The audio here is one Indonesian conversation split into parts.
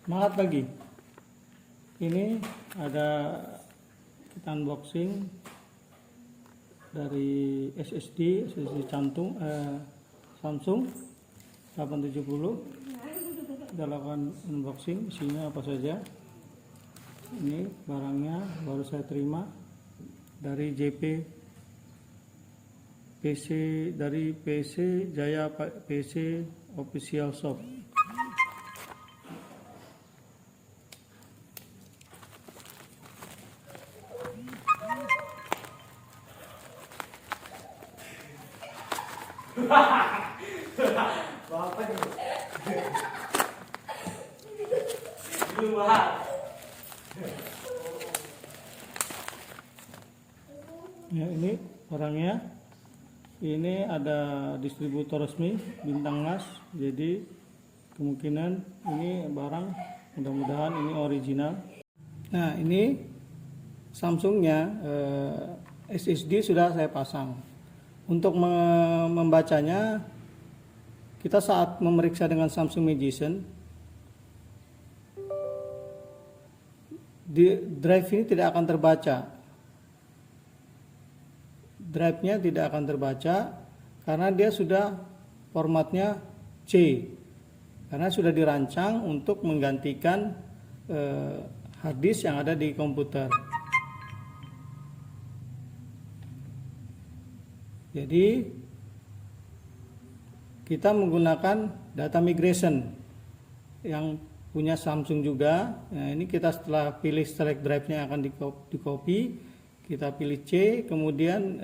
Semangat lagi. Ini ada kita unboxing dari SSD Samsung 870. Kita lakukan unboxing, isinya apa saja. Ini barangnya baru saya terima dari JP PC, dari PC Jaya PC Official Shop. Bapak nih. Ya, ini barangnya. Ini ada distributor resmi Bintang Mas. Jadi kemungkinan ini barang, mudah-mudahan ini original. Nah, ini Samsungnya, SSD sudah saya pasang. Untuk membacanya, kita saat memeriksa dengan Samsung Magician, di drive ini tidak akan terbaca. Drive-nya tidak akan terbaca karena dia sudah formatnya C, karena sudah dirancang untuk menggantikan hard disk yang ada di komputer. Jadi kita menggunakan data migration yang punya Samsung juga. Nah, ini kita setelah pilih select drive-nya akan di copy, kita pilih C, kemudian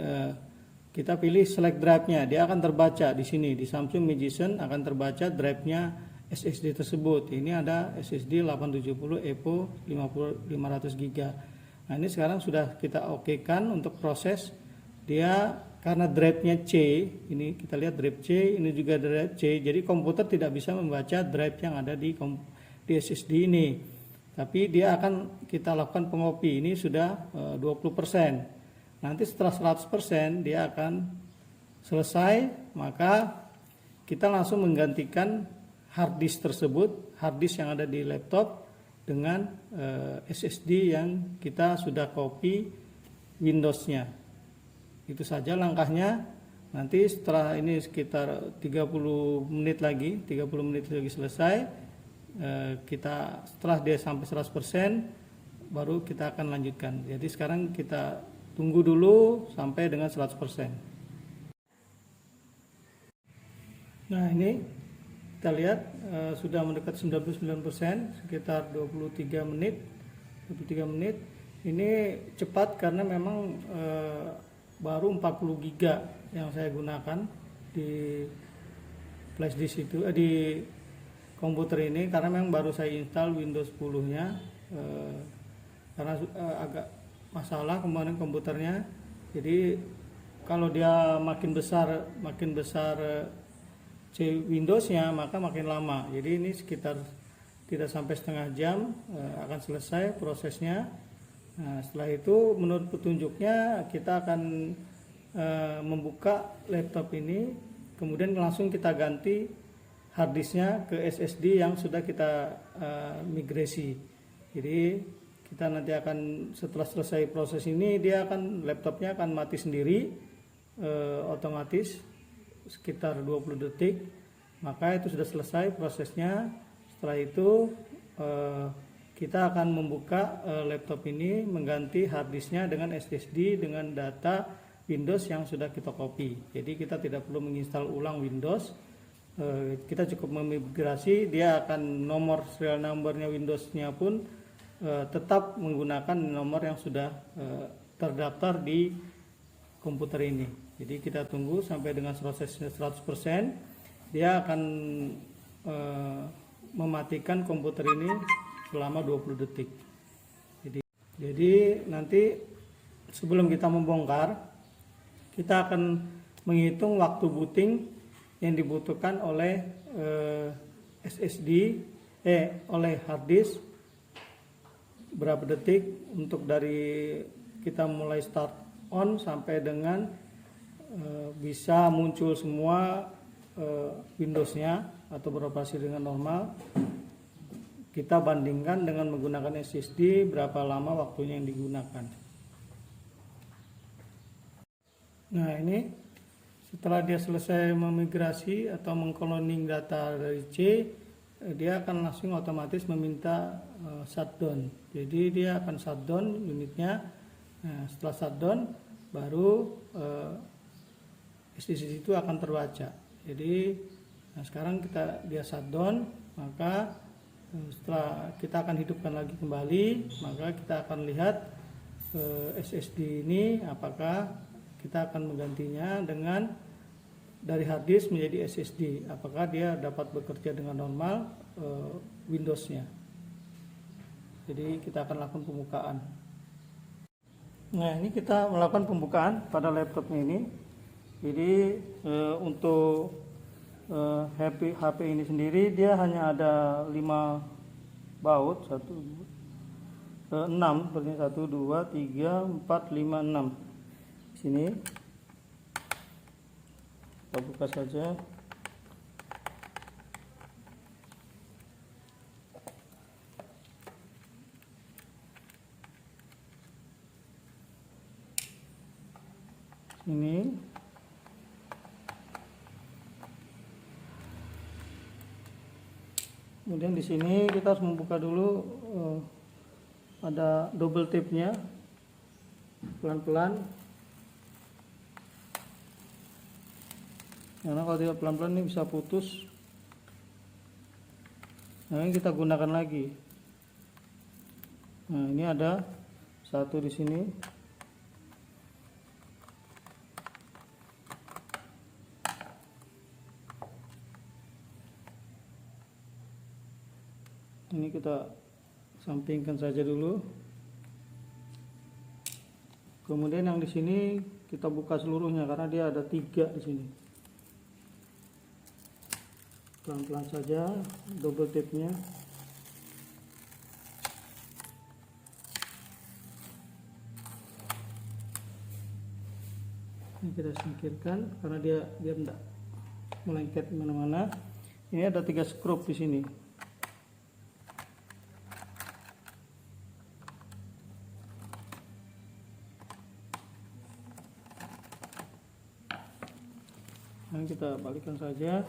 kita pilih select drive-nya. Dia akan terbaca di sini di Samsung Magician, akan terbaca drive-nya SSD tersebut. Ini ada SSD 870 EVO 500 GB. Nah, ini sekarang sudah kita okekan untuk proses. Dia karena drive-nya C, ini kita lihat drive C, ini juga drive C, jadi komputer tidak bisa membaca drive yang ada di SSD ini. Tapi dia akan kita lakukan pengopi, ini sudah 20%. Nanti setelah 100% dia akan selesai, maka kita langsung menggantikan hard disk tersebut, hard disk yang ada di laptop dengan SSD yang kita sudah copy Windows-nya. Itu saja langkahnya. Nanti setelah ini sekitar 30 menit lagi selesai, kita setelah dia sampai 100% baru kita akan lanjutkan. Jadi sekarang kita tunggu dulu sampai dengan 100%. Nah, ini kita lihat sudah mendekat 99%, sekitar 23 menit. Ini cepat karena memang baru 40 GB yang saya gunakan di flash disk itu, di komputer ini, karena memang baru saya install Windows 10-nya, karena agak masalah kemarin komputernya. Jadi kalau dia makin besar Windows-nya, maka makin lama. Jadi ini sekitar tidak sampai setengah jam akan selesai prosesnya. Nah, setelah itu menurut petunjuknya kita akan membuka laptop ini, kemudian langsung kita ganti harddisknya ke SSD yang sudah kita migrasi. Jadi kita nanti akan, setelah selesai proses ini, laptopnya akan mati sendiri otomatis sekitar 20 detik, maka itu sudah selesai prosesnya. Setelah itu kita akan membuka laptop ini, mengganti harddisknya dengan SSD dengan data Windows yang sudah kita copy. Jadi kita tidak perlu menginstal ulang Windows, kita cukup memigrasi. Dia akan nomor serial numbernya Windows-nya pun tetap menggunakan nomor yang sudah terdaftar di komputer ini. Jadi kita tunggu sampai dengan prosesnya 100%, dia akan mematikan komputer ini selama 20 detik. Jadi nanti sebelum kita membongkar, kita akan menghitung waktu booting yang dibutuhkan oleh oleh hard disk, berapa detik untuk dari kita mulai start on sampai dengan bisa muncul semua Windows-nya atau beroperasi dengan normal. kita bandingkan dengan menggunakan SSD, berapa lama waktunya yang digunakan. Nah, ini setelah dia selesai memigrasi atau mengcloning data dari C, dia akan langsung otomatis meminta shutdown. Jadi dia akan shutdown unitnya. Nah, setelah shutdown baru SSD itu akan terbaca. Jadi sekarang dia shutdown, maka setelah kita akan hidupkan lagi kembali, maka kita akan lihat SSD ini apakah kita akan menggantinya dengan dari hard disk menjadi SSD, apakah dia dapat bekerja dengan normal Windows-nya. Jadi kita akan lakukan pembukaan. Nah, ini kita melakukan pembukaan pada laptopnya ini. Jadi untuk HP ini sendiri dia hanya ada 5 baut, 6 seperti 1, 2, 3, 4, 5, 6. Sini kita buka saja. Ini kemudian di sini kita harus membuka dulu, ada double tape-nya, pelan-pelan. Karena kalau tidak pelan-pelan ini bisa putus. Nah, ini kita gunakan lagi. Nah, ini ada satu di sini. Ini kita sampingkan saja dulu. Kemudian yang di sini kita buka seluruhnya karena dia ada 3 di sini. Pelan-pelan saja double tape-nya. Ini kita singkirkan karena dia tidak melengket kemana-mana. Ini ada 3 skrup di sini. Nah, kita balikkan saja.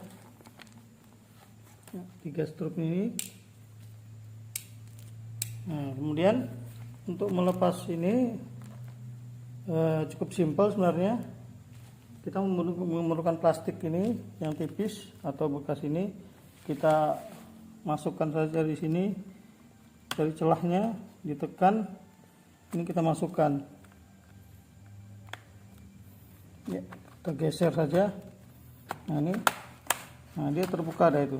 3 struk ini. Nah, kemudian untuk melepas ini cukup simpel sebenarnya. Kita memerlukan plastik ini yang tipis atau bekas ini. Kita masukkan saja di sini dari celahnya, ditekan. Ini kita masukkan. Ya, kita geser saja. Nah, ini. Nah, dia terbuka dah itu.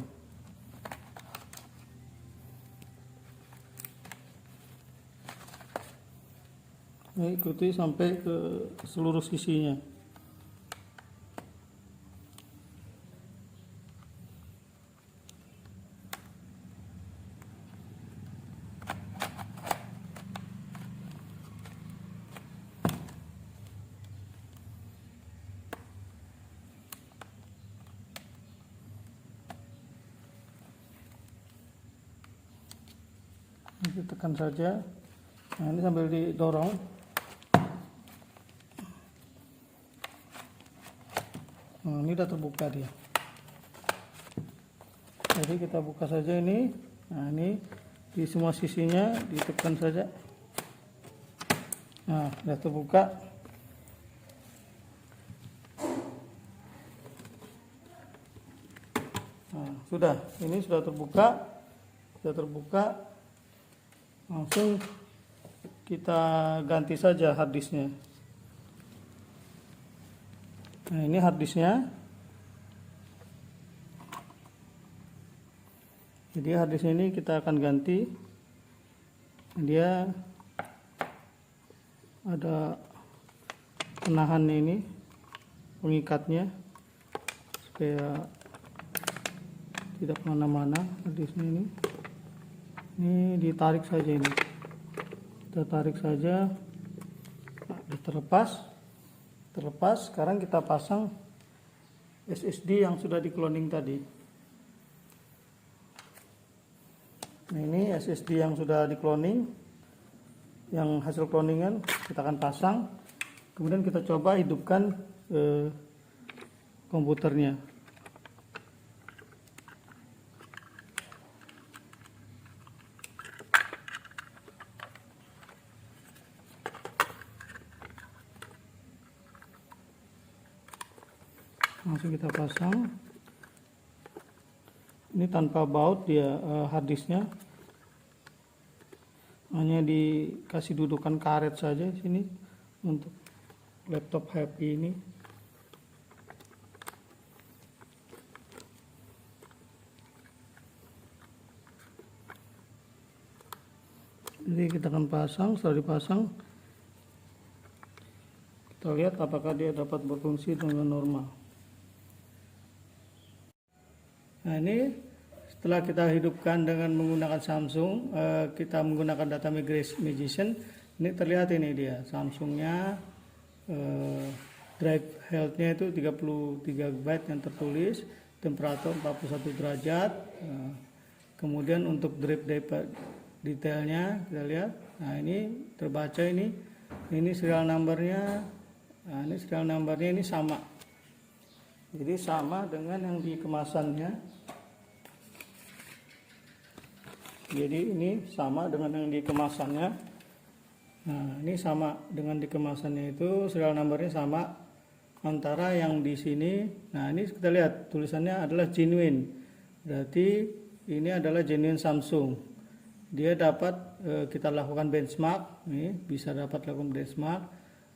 Ini ikuti sampai ke seluruh sisinya. Ini tekan saja. Nah, ini sambil didorong. Nah, ini udah terbuka dia. Jadi kita buka saja ini. Nah, ini di semua sisinya ditekan saja. Nah, sudah terbuka. Nah, sudah. Ini sudah terbuka. Sudah terbuka. Langsung kita ganti saja harddisknya. Nah, ini harddisknya. Jadi harddisk ini kita akan ganti. Dia ada penahan ini, pengikatnya supaya tidak kemana-mana harddisknya ini. Ini ditarik saja ini. Kita tarik saja. Nah, terlepas. Sekarang kita pasang SSD yang sudah di cloning tadi. Nah, ini SSD yang sudah di cloning, yang hasil cloningan kita akan pasang, kemudian kita coba hidupkan komputernya. Langsung kita pasang. Ini tanpa baut dia, harddisknya hanya dikasih dudukan karet saja sini untuk laptop HP ini. Jadi kita akan pasang. Setelah dipasang, kita lihat apakah dia dapat berfungsi dengan normal. Nah, ini setelah kita hidupkan dengan menggunakan Samsung, kita menggunakan data migration, ini terlihat ini dia Samsungnya, drive health-nya itu 33 GB yang tertulis, temperatur 41 derajat, kemudian untuk drive detailnya kita lihat. Nah, ini terbaca ini serial numbernya. Nah, ini serial numbernya ini sama, jadi sama dengan yang di kemasannya. Jadi ini sama dengan yang di kemasannya. Nah, ini sama dengan di kemasannya, itu serial numbernya sama antara yang di sini. Nah, ini kita lihat tulisannya adalah genuine, berarti ini adalah genuine Samsung. Dia dapat kita lakukan benchmark, nih bisa dapat lakukan benchmark,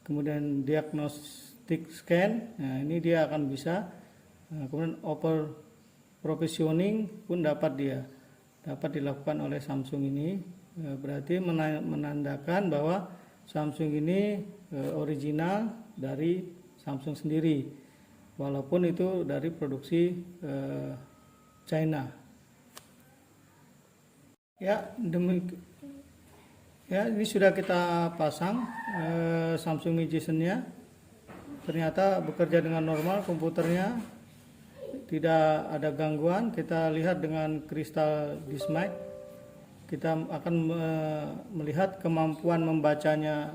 kemudian diagnostic scan. Nah, ini dia akan bisa, kemudian over provisioning pun dapat dilakukan oleh Samsung ini. Berarti menandakan bahwa Samsung ini original dari Samsung sendiri, walaupun itu dari produksi China. Ya, ini sudah kita pasang Samsung Magician-nya. Ternyata bekerja dengan normal komputernya, tidak ada gangguan. Kita lihat dengan kristal Dismic, kita akan melihat kemampuan membacanya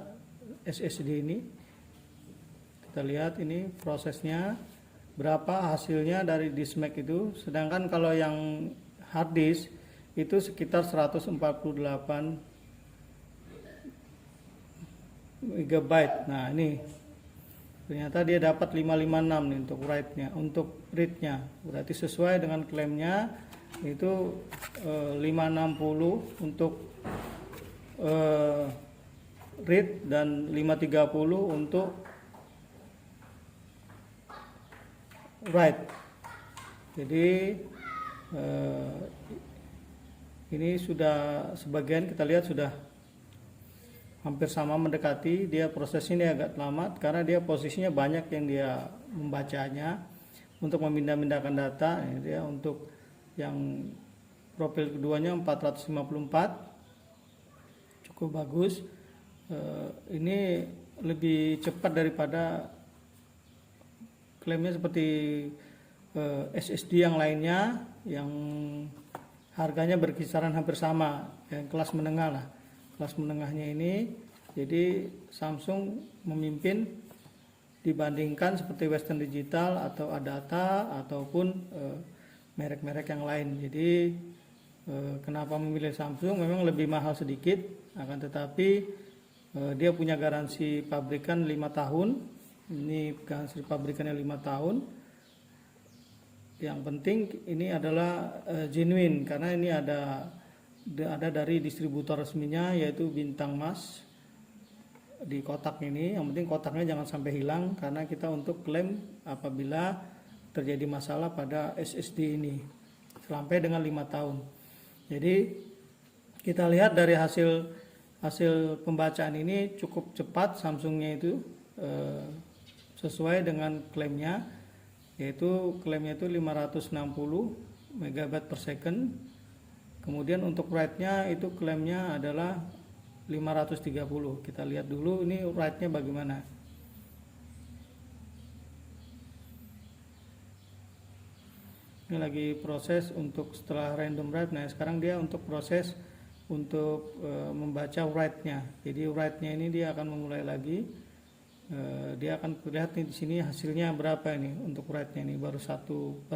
SSD ini. Kita lihat ini prosesnya berapa hasilnya dari Dismic itu, sedangkan kalau yang hard disk itu sekitar 148 GB. Nah, ini ternyata dia dapat 556 nih untuk write-nya, untuk read-nya. Berarti sesuai dengan klaimnya itu 560 untuk read dan 530 untuk write. Jadi ini sudah sebagian kita lihat sudah hampir sama, mendekati. Dia proses ini agak lama karena dia posisinya banyak yang dia membacanya untuk memindah-mindahkan data. Ini dia untuk yang profil keduanya 454, cukup bagus. Ini lebih cepat daripada klaimnya seperti SSD yang lainnya yang harganya berkisaran hampir sama, yang kelas menengah lah. Kelas menengahnya ini, jadi Samsung memimpin dibandingkan seperti Western Digital atau Adata ataupun merek-merek yang lain. Jadi kenapa memilih Samsung? Memang lebih mahal sedikit, akan tetapi dia punya garansi pabrikan 5 tahun. Ini garansi pabrikannya 5 tahun. Yang penting ini adalah genuine, karena ini ada dari distributor resminya, yaitu Bintang Mas di kotak ini. Yang penting kotaknya jangan sampai hilang, karena kita untuk klaim apabila terjadi masalah pada SSD ini sampai dengan 5 tahun. Jadi kita lihat dari hasil pembacaan ini cukup cepat Samsungnya itu, sesuai dengan klaimnya, yaitu klaimnya itu 560 MB per second. Kemudian untuk write-nya itu klaimnya adalah 530. Kita lihat dulu ini write-nya bagaimana. Ini lagi proses untuk setelah random write. Nah sekarang dia untuk proses untuk membaca write-nya. Jadi write-nya ini dia akan memulai lagi. Dia akan lihat nih di sini hasilnya berapa ini untuk write-nya ini baru 1/5.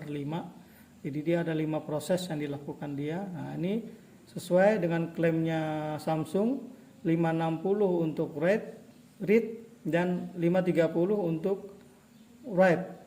Jadi dia ada 5 proses yang dilakukan dia. Nah ini sesuai dengan klaimnya Samsung 560 untuk read dan 530 untuk write.